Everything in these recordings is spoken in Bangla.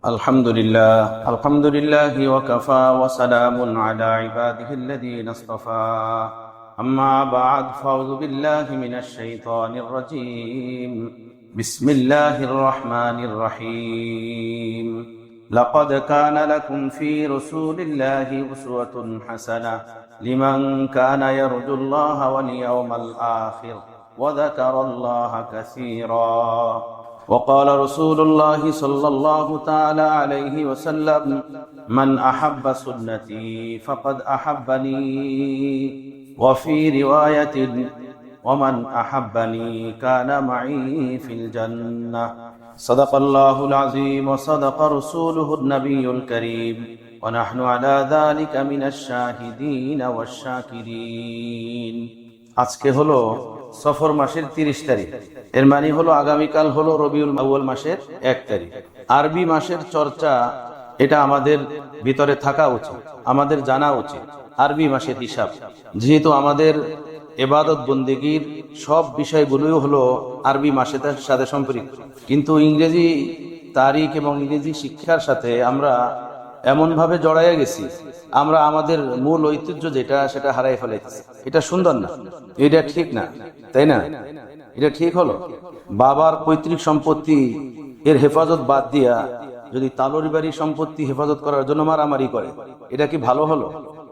الحمد لله وكفى وسلام على عباده الذين اصطفى أما بعد فأعوذ بالله من الشيطان الرجيم بسم الله الرحمن الرحيم لقد كان لكم في رسول الله أسوة حسنة لمن كان يرجو الله واليوم الآخر وذكر الله كثيرا وقال رسول الله صلى الله تعالى عليه وسلم من أحب سنتي فقد أحبني وفي رواية ومن أحبني كان معي في الجنة صدق الله العظيم وصدق رسوله النبي الكريم ونحن على ذلك من الشاهدين والشاكرين আজকে হলো সফর মাসের 30 তারিখ। এর মানে হলো আগামীকাল হলো রবিউল আউয়াল মাসের 1 তারিখ। আরবি মাসের চর্চা এটা আমাদের ভিতরে থাকা উচিত, আমাদের জানা উচিত। আরবি মাসের হিসাব যেহেতু আমাদের ইবাদত বন্দেগীর সব বিষয়গুলোই হলো আরবি মাসের সাথে সম্পৃক্ত, কিন্তু ইংরেজি তারিখ এবং ইংরেজি শিক্ষার সাথে আমরা এমন ভাবে জড়াইয়া গেছি, আমরা আমাদের মূল ঐতিহ্য যেটা সেটা হারাই ফেলাইতেছি। এটা সুন্দর না, এটা ঠিক না, তাই না? এটা ঠিক হলো বাবার পৈতৃক সম্পত্তি এর হেফাজত বাদ দিয়া যদি তালুর বাড়ির সম্পত্তি হেফাজত করার জন্য মারামারি করে, এটা কি ভালো হলো?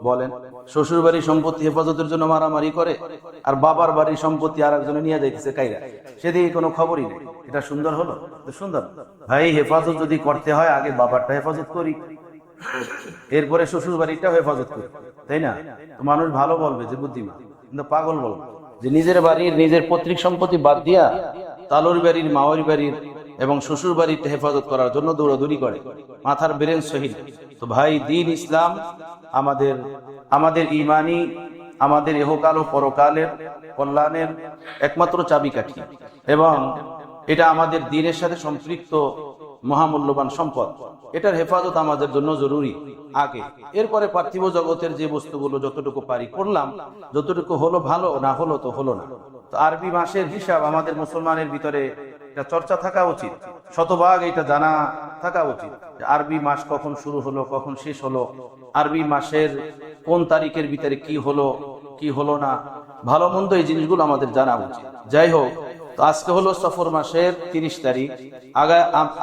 বলেন। শ্বশুর বাড়ির সম্পত্তি হেফাজতের জন্য মারামারি করে আর বাবার বাড়ির সম্পত্তি আর একজনে নিয়ে যাইতেছে কাইরা, সেদিকে কোনো খবরই নেই। এটা সুন্দর হলো? সুন্দর ভাই। হেফাজত যদি করতে হয় আগে বাবারটা হেফাজত করি, এরপরে শ্বশুর বাড়িটা হেফাজত করি, তাই না? তো মানুষ ভালো বলবে যে বুদ্ধিমান, কিন্তু পাগল বলবে যে নিজের বাড়ির নিজের পৈতৃক সম্পত্তি বাদ দিয়া তালুর বাড়ির, মাওয়ারি বাড়ির এবং শ্বশুর বাড়িতে হেফাজত করার জন্য দৌড়াদৌড়ি করে, মাথার ব্রেন শহীদ। তো ভাই, দিন ইসলাম আমাদের ইমানি, আমাদের ইহকাল ও পরকালের কল্যাণের একমাত্র চাবিকাঠি, এবং এটা আমাদের দিনের সাথে সম্পৃক্ত মহামূল্যবান সম্পদ। এটার হেফাজত আমাদের জন্য জরুরি আগে। এরপরে পার্থিব জগতের যে বস্তুগুলো যতটুকু পারি করলাম, যতটুকু হলো ভালো, না হলো তো হলো না। তো আরবি মাসের হিসাব আমাদের মুসলমানের ভিতরে এটা চর্চা থাকা উচিত, শতভাগ এটা জানা থাকা উচিত। আরবি মাস কখন শুরু হলো, কখন শেষ হলো, আরবি মাসের কোন তারিখের ভিতরে কি হলো কি হলো না, ভালো মন্দ এই জিনিসগুলো আমাদের জানা উচিত। যাই হোক, তো আজকে হলো সফর মাসের 30 তারিখ,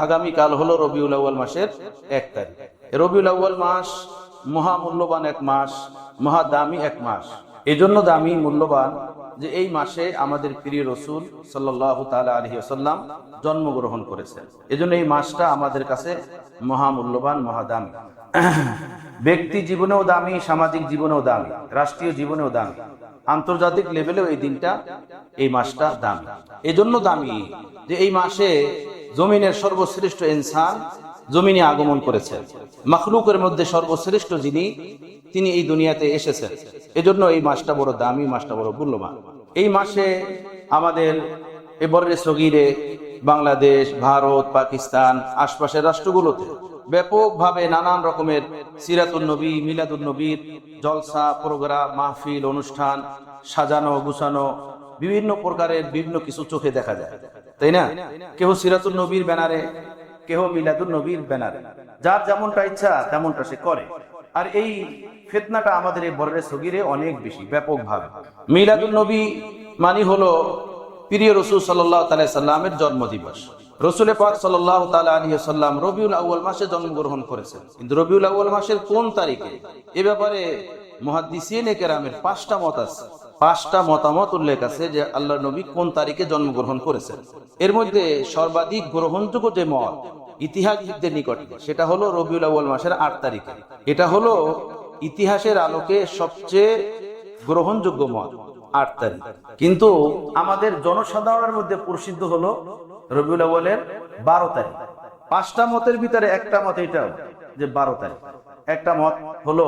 আগামীকাল হলো রবিউল আউয়াল মাসের 1 তারিখ। রবিউল আউয়াল মাস মহামূল্যবান এক মাস, মহাদামি এক মাস। এই জন্য দামি, মূল্যবান যে এই মাসে আমাদের প্রিয় রসুল সাল্লাল্লাহু তাআলা আলাইহি ওয়াসাল্লাম জন্মগ্রহণ করেছেন। এজন্য এই মাসটা আমাদের কাছে মহামূল্যবান, মহাদামি। ব্যক্তি জীবনেও দামি, সামাজিক জীবনেও দামি, রাষ্ট্রীয় জীবনেও দামি, আন্তর্জাতিক লেভেলেও এই দিনটা, এই মাসটা দামি। এজন্য দামি যে এই মাসে জমিনের সর্বশ্রেষ্ঠ ইনসান জমিনে আগমন করেছেন। মাখলুকের মধ্যে সর্বশ্রেষ্ঠ যিনি, তিনি এই দুনিয়াতে এসেছেন। এজন্য এই মাসটা বড় দামি, মাসটা বড় মূল্যবান। এই মাসে আমাদের এবারে সগীরে বাংলাদেশ, ভারত, পাকিস্তান, আশপাশের রাষ্ট্রগুলোতে ব্যাপকভাবে নানান রকমের সিরাতুন নবী, মিলাদুন নবীর জলসা, প্রোগ্রাম, মাহফিল, অনুষ্ঠান সাজানো গুছানো, বিভিন্ন প্রকারের বিভিন্ন কিছু চোখে দেখা যায়, তাই না? কেউ সিরাতুন নবীর ব্যানারে, কেউ মিলাদুন নবীর ব্যানারে, যার যেমনটা ইচ্ছা তেমনটা সে করে। আর এই ফিতনাটা আমাদের এই বর্রে সগীরে অনেক বেশি, ব্যাপকভাবে। মিলাদুন নবী মানে হলো প্রিয় রাসূল সাল্লাল্লাহু আলাইহি সাল্লামের জন্মদিবস। রাসূল পাক সাল্লাল্লাহু তাআলা আলাইহি ওয়াসাল্লাম রবিউল আউয়াল মাসে জন্মগ্রহণ করেছেন, কিন্তু রবিউল আউয়াল মাসের কোন তারিখে, এ ব্যাপারে মুহাদ্দিসিনে কেরামের 5টা মত আছে, 5টা মতামত উল্লেখ আছে যে আল্লাহর নবী কোন তারিখে জন্মগ্রহণ করেছেন। এর মধ্যে সর্বাধিক গ্রহণযোগ্য যে মত ইতিহাসবিদদের নিকটে, সেটা হলো রবিউল আউয়াল মাসের 8 তারিখে। এটা হলো ইতিহাসের আলোকে সবচেয়ে গ্রহণযোগ্য মত, 8 তারিখ। কিন্তু আমাদের জনসাধারণের মধ্যে প্রসিদ্ধ হলো রবিউল আউয়ালের 12 তারিখ। 5টা মতের ভিতরে একটা মত এটাও যে 12 তারিখ, একটা মত হলো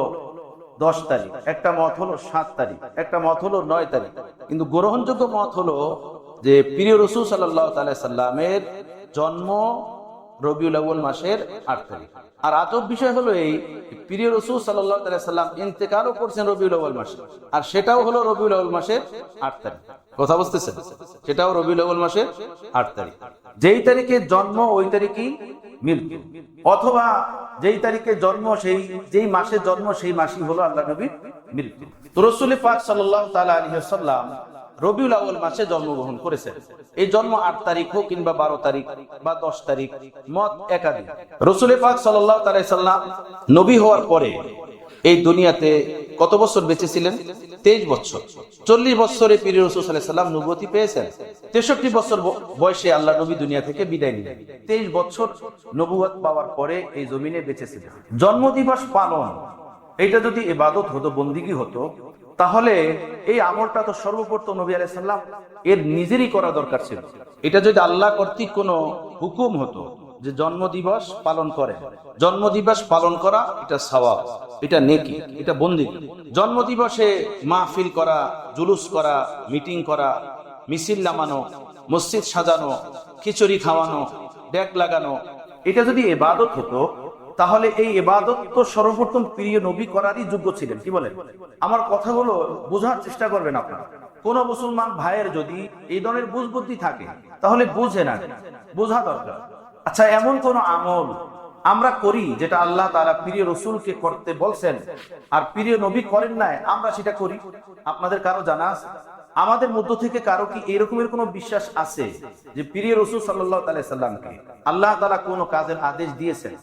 10 তারিখ, একটা মত হলো 7 তারিখ, একটা মত হলো 9 তারিখ। কিন্তু গ্রহণযোগ্য মত হলো যে প্রিয় রাসূল সাল্লাল্লাহু আলাইহি সাল্লামের জন্ম রবিউল আউয়াল মাসের 8 তারিখ। আর আজব বিষয় হলো এই, প্রিয় রাসূল সাল্লাল্লাহু আলাইহি সাল্লাম ইন্তেকালও করছেন রবিউল আউয়াল মাসে, আর সেটাও হলো রবিউল আউয়াল মাসের 8 তারিখ। কথা বুঝতেছেন? সেটাও রবিউল আউয়াল মাসের 8 তারিখ। যেই তারিখে জন্ম ওই তারিখই মৃত্যু, অথবা যেই তারিখে জন্ম যেই মাসে জন্ম সেই মাসই হলো আল্লাহ নবীর মৃত্যু। তো রাসূল পাক সাল্লাল্লাহু তাআলা আলাইহি ওয়াসাল্লাম রবিউল আউয়াল মাসে জন্মগ্রহণ করেছেন। এই জন্ম 8 তারিখ হোক কিংবা 12 তারিখ বা 10 তারিখ, মত একাধিক। রাসূল পাক সাল্লাল্লাহু তাআলা আলাইহি সাল্লাম নবী হওয়ার পরে এই দুনিয়াতে কত বছর বেঁচে ছিলেন? 23 বছর। 40 বছরে প্রিয় রাসূল সাল্লাল্লাহু আলাইহি সাল্লাম নবুয়তি পেয়েছেন। 63 বছর বয়সে আল্লাহ নবী দুনিয়া থেকে বিদায় নিলেন। 23 বছর নবুয়ত পাওয়ার পরে এই জমিনে বেঁচে ছিলেন। জন্মদিবস পালন এটা যদি ইবাদত হতো, বন্দিগি হতো, তাহলে এই আমলটা তো সর্বপ্রথম নবী আলাইহিস সালাম এর নিজেরই করা দরকার ছিল। এটা যদি আল্লাহ কর্তৃক কোনো হুকুম হতো যে জন্মদিবস পালন করে, জন্মদিবস পালন করা এটা সওয়াব, এটা নেকি, এটা বন্দিগি। জন্মদিবসে মাহফিল করা, জুলুস করা, মিটিং করা, মিছিল নামানো, মসজিদ সাজানো, খিচুড়ি খাওয়ানো, ডেক লাগানো, এটা যদি ইবাদত হতো, তাহলে এই ইবাদত তো সর্বপ্রথম প্রিয় নবী করারই যোগ্য ছিলেন। কি বলেন? আমার কথাগুলো বোঝার চেষ্টা করবেন আপনারা। কোন মুসলমান ভাইয়ের যদি এই ধরনের বুঝবুদ্ধি থাকে তাহলে বুঝে না, বোঝা দরকার। আচ্ছা, এমন কোন আমল আমরা করি যেটা আল্লাহ তাআলা প্রিয় রাসূলকে করতে বলছেন আর প্রিয় নবী করেন নাই, আমরা সেটা করি? আপনাদের কারো জানা আছে? আমাদের মধ্য থেকে কারো কি এরকমের কোনো বিশ্বাস আছে যে প্রিয় রাসূল সাল্লাল্লাহু আলাইহি সাল্লামকে আল্লাহ তাআলা কোনো কাজের আদেশ দিয়েছেন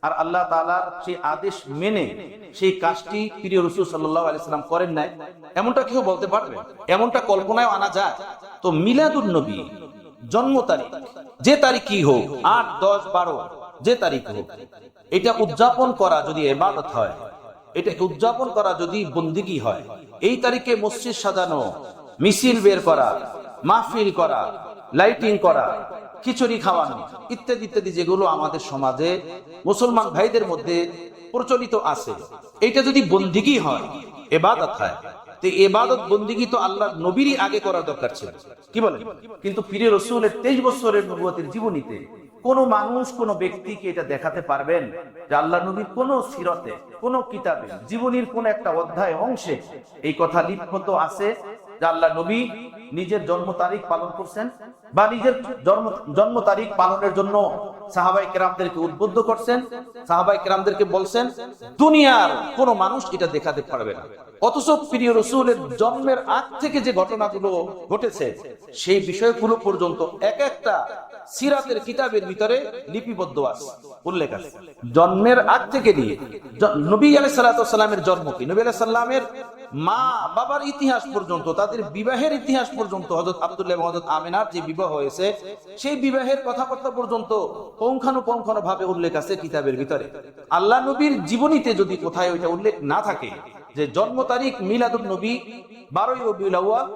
আর আল্লাহ তাআলা সেই আদেশ মেনে সেই কাজটি প্রিয় রাসূল সাল্লাল্লাহু আলাইহি সাল্লাম করেন নাই? এমনটা কেউ বলতে পারবে? এমনটা কল্পনায় আনা যায়? তো মিলাদুন নবী জন্ম তারিখ, যে তারিখই হোক, 8, 10, 12 যে তারিখ হোক, এটা উদযাপন করা যদি ইবাদত হয়, এটা উদযাপন করা যদি বন্দিগি হয়, এই তারিখে মসজিদ সাজানো, মিছিল বের করা, মাহফিল করা, লাইটিং করা, খিচুড়ি খাওয়ানো ইত্যাদি ইত্যাদি যেগুলো আমাদের সমাজে মুসলমান ভাইদের মধ্যে প্রচলিত আছে, এটা যদি বন্দিগি হয়, ইবাদত হয়, তো ইবাদত বন্দিগি তো আল্লাহ নবীরই আগে করার দরকার ছিল। কি বলেন? কিন্তু প্রিয় রাসূলের 23 বছরের নবুয়তের জীবনীতে কোন মানুষ, কোন ব্যক্তিকে এটা দেখাতে পারবেন যে আল্লাহ নবীর কোন সিরতে, কোন কিতাবে, জীবনীর কোন একটা অধ্যায় অংশে এই কথা লিপিবদ্ধ আছে যে আল্লাহ নবী নিজের জন্ম তারিখ পালন করছেন বা নিজের জন্ম তারিখ পালনের জন্য সাহাবায়ে কেরামদেরকে উদ্বুদ্ধ করছেন, সাহাবায়ে কেরামদেরকে বলছেন? দুনিয়ার কোন মানুষ এটা দেখাতে পারবে না। অথচ প্রিয় রাসূলের জন্মের আগ থেকে যে ঘটনাগুলো ঘটেছে সেই বিষয়গুলো পর্যন্ত এক একটা সিরাতের কিতাবের ভিতরে লিপিবদ্ধ আছে, উল্লেখ আছে। জন্মের আগ থেকে নিয়ে নবী আলাইহিস সালাতু ওয়াস সালামের জন্ম কি, নবী আলাইহিস সালামের মা বাবার ইতিহাস পর্যন্ত, তাদের বিবাহের ইতিহাস পর্যন্ত, হযরত আব্দুল্লাহ এবং হযরত আমিনার যে বিবাহ হয়েছে সেই বিবাহের কথাবার্তা পর্যন্ত পুঙ্খানুপুঙ্খানু ভাবে উল্লেখ আছে কিতাবের ভিতরে। আল্লাহ নবীর জীবনীতে যদি কোথায় ওইটা উল্লেখ না থাকে যে জন্ম তারিখ মিলাদুন নবী 12 রবিউল আউয়াল,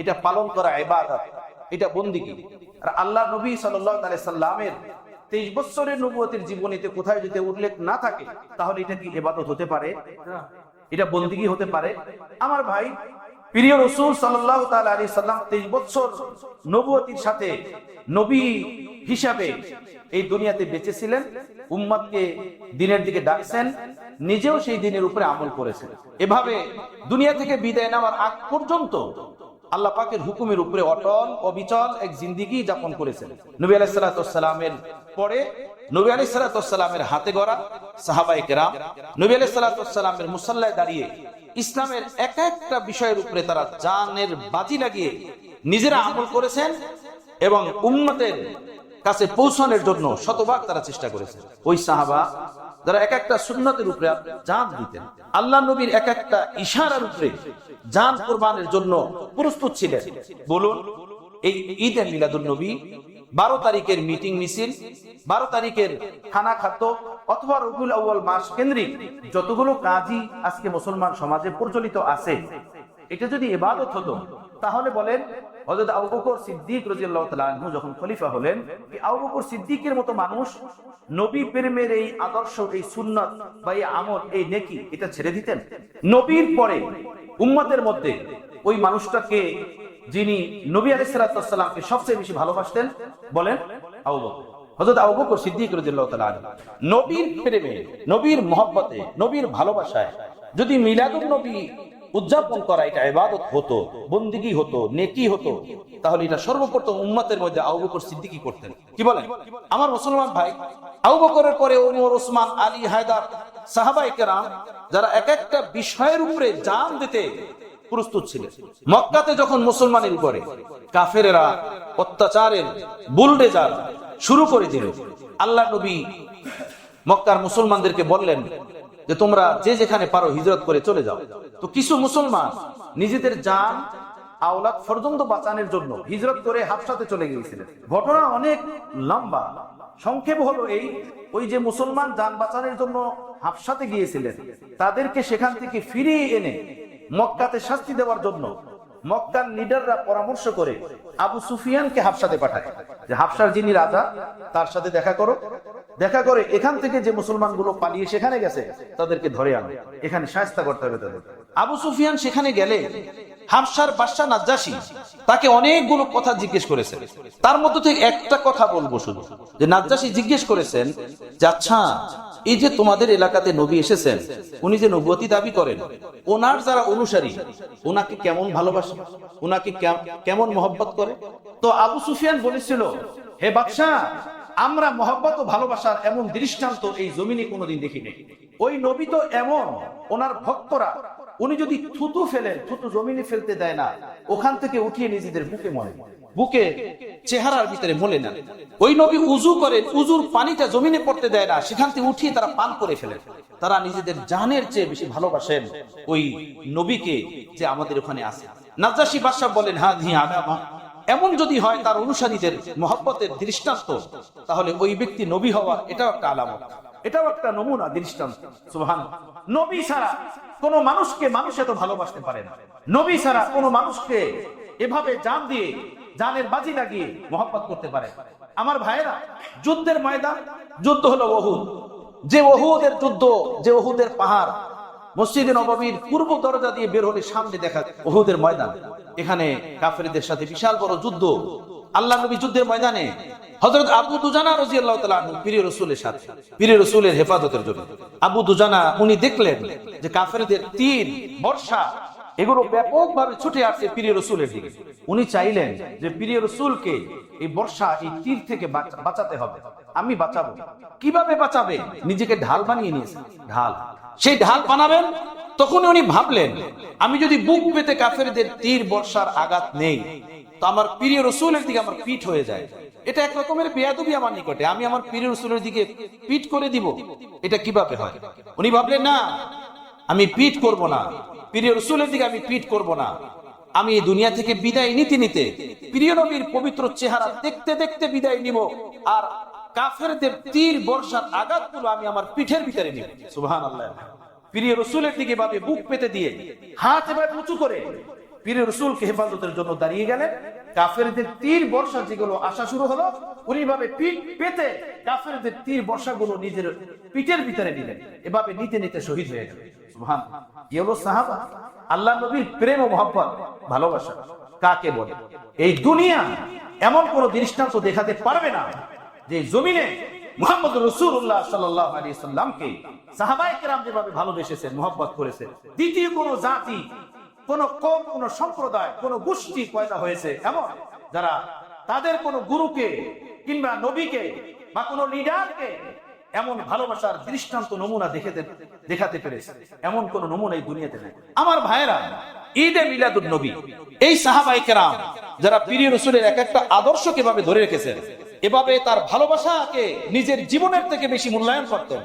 এটা পালন করা ইবাদত, এটা বন্দিগি, আর আল্লাহ নবী সাল্লাল্লাহু আলাইহি সাল্লামের 23 বছরের নবুয়তের জীবনীতে কোথায় যদি উল্লেখ না থাকে তাহলে এটা কি ইবাদত হতে পারে? এটা বন্দিগি হতে পারে? আমার ভাই, প্রিয় রাসূল সাল্লাল্লাহু তাআলা আলাইহি সাল্লাম 23 বছর নবুয়তির সাথে নবী হিসাবে এই দুনিয়াতে বেঁচে ছিলেন, উম্মতকে দ্বীনের দিকে ডাকছেন, নিজেও সেই দ্বীনের উপরে আমল করেছেন। এভাবে দুনিয়া থেকে বিদায় নেওয়ার আগ পর্যন্ত আল্লাহ পাকের হুকুমের উপরে অটল অবিচল এক জিন্দেগি যাপন করেছেন। নবী আলাইহিস সালাতু ওয়াস সালামের পরে নবী আলাইহিস সালাতু ওয়াস সালামের হাতে গড়া সাহাবায়ে কেরাম নবী আলাইহিস সালাতু ওয়াস সালামের মুসাল্লায় দাঁড়িয়ে ইসলামের এক একটা বিষয়ের উপরে তারা জানের বাজি লাগিয়ে নিজেরা আমল করেছেন এবং উম্মতের কাছে পৌঁছানোর জন্য শতভাগ তারা চেষ্টা করেছেন। ওই সাহাবা যারা এক একটা সুন্নতের উপরে জান দিতেন, আল্লাহ নবীর এক একটা ইশারার উপরে জান কুরবানের জন্য প্রস্তুত ছিলেন। বলুন, এই ঈদে মিলাদুন নবী, 12 তারিখের মিটিং মিছিল, 12 তারিখের খানা খাদ্য অথবা রবিউল আউয়াল মাস কেন্দ্রিক যতগুলো কাজই আজকে মুসলমান সমাজে প্রচলিত আছে, এটা যদি ইবাদত হতো তাহলে বলেন হযরত আবু বকর সিদ্দিক রাদিয়াল্লাহু তাআলা আনহু যখন খলিফা হলেন, কি আবু বকর সিদ্দিকের মতো মানুষ নবী প্রেমের এই আদর্শ, এই সুন্নাত বা এই আমল, এই নেকি এটা ছেড়ে দিতেন? নবীর পরে উম্মতের মধ্যে ওই মানুষটাকে যিনি নবী আলাইহিস সালাতু ওয়াস সালামকে সবচেয়ে বেশি ভালোবাসতেন, বলেন? আবু বকর, হযরত আবু বকর সিদ্দিক রাদিয়াল্লাহু তাআলা আনহু। নবীর প্রেমে, নবীর মহব্বতে, নবীর ভালোবাসায় যদি মিলাদুন নবী উদযাপন করা এটা ইবাদত হতো, বন্দিগি হতো, নেকি হতো, তাহলে এটা সর্বপ্রথম উম্মতের মধ্যে আবু বকর সিদ্দিকী করতেন। কি বলেন আমার মুসলমান ভাই? আবু বকরের পরে ওমর, ওসমান, আলী, হায়দার, সাহাবায়ে কেরাম যারা এক একটা বিষয়ের উপরে জান দিতে প্রস্তুত ছিলেন। মক্কাতে যখন মুসলমানের উপরে কাফেরেরা অত্যাচারের বুলডেজার শুরু করে দিল, আল্লাহ নবী মক্কার মুসলমানদেরকে বললেন যে তোমরা যে যেখানে পারো হিজরত করে চলে যাও। তো কিছু মুসলমান নিজেদের জান আওলাদ পর্যন্ত বাঁচানোর জন্য হিজরত করে হাবশাতে চলে গিয়েছিলেন। ঘটনা অনেক লম্বা, সংক্ষেপ হলো এই, ওই যে মুসলমান জান বাঁচানোর জন্য হাবশাতে গিয়েছিলেন, তাদেরকে সেখান থেকে ফিরিয়ে এনে মক্কাতে শাস্তি দেওয়ার জন্য মক্কার লিডাররা পরামর্শ করে আবু সুফিয়ানকে হাবশাতে পাঠায় যে হাবশার যিনি রাজা তার সাথে দেখা করো, দেখা করে এখান থেকে যে মুসলমানগুলো পালিয়ে সেখানে গেছে তাদেরকে ধরে আনো, এখানে শায়েস্তা করতে হবে তাদের। আবু সুফিয়ান সেখানে গেলে হাবশার বাদশা নাজ্জাশী তাকে অনেকগুলো কথা জিজ্ঞেস করেছেন। তার মধ্য থেকে একটা কথা বলবো শুধু, যে নাজ্জাশী জিজ্ঞেস করেছেন যে আচ্ছা, এই যে তোমাদের এলাকাতে নবী এসেছেন, উনি যে নবুয়তি দাবি করেন, ওনার যারা অনুসারী ওনাকে কেমন ভালোবাসে, ওনাকে কেমন মহব্বত করে? তো আবু সুফিয়ান বলেছিল, হে বাদশা, আমরা মহব্বত ও ভালোবাসার এমন দৃষ্টান্ত এই জমিনে কোনোদিন দেখি নাই। ওই নবী তো এমন, ওনার ভক্তরা উনি যদি থুতু ফেলেন, থুতু জমিনে ফেলতে দেয় না, ওখান থেকে উঠিয়ে নিজেদের বুকে মলে, বুকে চেহারার ভিতরে মলে না। ওই নবী উজু করেন, উজুর পানিটা জমিনে পড়তে দেয় না, সেখান থেকে উঠিয়ে তারা পান করে ফেলেন। তারা নিজেদের জানের চেয়ে বেশি ভালোবাসেন ওই নবীকে যে আমাদের ওখানে আছে। নাজ্জাশী বাদশা বলেন, হ্যাঁ আলামা, এমন যদি হয় তার অনুসারীদের মহব্বতের দৃষ্টান্ত, তাহলে ওই ব্যক্তি নবী হওয়া এটাও একটা আলামত, এটাও একটা নমুনা, দৃষ্টান্ত। সুবহানাল্লাহ। নবী ছাড়া কোন মানুষকে মানুষ এত ভালোবাসতে পারে না। নবী ছাড়া কোন মানুষকে এভাবে জান দিয়ে, জানের বাজি লাগিয়ে মহব্বত করতে পারে। আমার ভাইয়েরা, যুদ্ধের ময়দান, যুদ্ধ হলো ওহুদ। যে ওহুদের যুদ্ধ, যে ওহুদের পাহাড়, মসজিদে নববীর পূর্ব দরজা দিয়ে বের হলে সামনে দেখা ওহুদের ময়দান। এখানে কাফেরদের সাথে বিশাল বড় যুদ্ধ। আল্লাহ নবী যুদ্ধের ময়দানে হযরত আবু দুজানা রাদিয়াল্লাহু তাআলা আনহু প্রিয় রাসূলের সাথে, প্রিয় রাসূলের হেফাজতের জন্য আবু দুজানা উনি দেখলেন যে কাফেরদের তীর, বর্ষা এগুলো ব্যাপকভাবে ছুটে আসছে প্রিয় রাসূলের দিকে। উনি চাইলেন যে প্রিয় রাসূলকে এই বর্ষা, এই তীর থেকে বাঁচাতে হবে, আমি বাঁচাবো। কিভাবে বাঁচাবে? নিজেকে ঢাল বানিয়ে নিয়েছে, ঢাল। সেই ঢাল বানাবেন, তখন উনি ভাবলেন আমি যদি বুক পেতে কাফেরদের তীর বর্ষার আঘাত নেই, তো আমার প্রিয় রাসূলের দিকে আমার পিঠ হয়ে যায়। এটা এক রকমের বেয়াদবি আমার নিকটে, আমি আমার প্রিয় রাসূলের দিকে পিঠ করে দিব, এটা কিভাবে হয়? উনি ভাবলেন না, আমি পিঠ করব না, প্রিয় রাসূলের দিকে আমি পিঠ করব না, আমি এই দুনিয়া থেকে বিদায় নিতে নিতে প্রিয় নবীর পবিত্র চেহারা দেখতে দেখতে বিদায় নিব, আর কাফেরদের তীর বর্ষার আঘাতগুলো আমি আমার পিঠের ভিতরে নিব। সুবহানাল্লাহ। প্রিয় রাসূলের দিকে ভাবে বুক পেতে দিয়ে হাত এবার উঁচু করে প্রিয় রাসূলকে হেফাজতের জন্য দাঁড়িয়ে গেলেন। কাফেরদের তীর বর্ষা যেগুলো আসা শুরু হলো, উনি ভাবে পিঠ পেতে কাফেরদের তীর বর্ষাগুলো নিজের পিঠের ভিতরে নিলেন। এভাবে নিতে নিতে শহীদ হয়ে গেলেন। সুবহানাল্লাহ। কি হলো সাহাবা? আল্লাহ নবীর প্রেম ও মহব্বত, ভালোবাসা কাকে বলে? এই দুনিয়া এমন কোন দৃষ্টান্ত দেখাতে পারবে না যে জমিনে মুহাম্মদ রাসূলুল্লাহ সাল্লাল্লাহু আলাইহি সাল্লামকে সাহাবায়ে কেরাম যেভাবে ভালোবেসেছেন, মহব্বত করেছেন, দ্বিতীয় কোন জাতি, কোন কওম, কোন সম্প্রদায়, কোন গোষ্ঠী পয়দা হয়েছে এমন, যারা তাদের কোন গুরুকে কিংবা নবীকে বা কোন লিডারকে এমন ভালোবাসার দৃষ্টান্ত নমুনা দেখাতে পেরেছে, এমন কোন নমুনা এই দুনিয়াতে নেই। আমার ভাইয়েরা, ঈদে মিলাদুন নবী, এই সাহাবায়ে কেরাম যারা প্রিয় রাসূলের এক একটা আদর্শকে এভাবে ধরে রেখেছেন, এভাবে তার ভালোবাসাকে নিজের জীবনের থেকে বেশি মূল্যায়ন করতেন,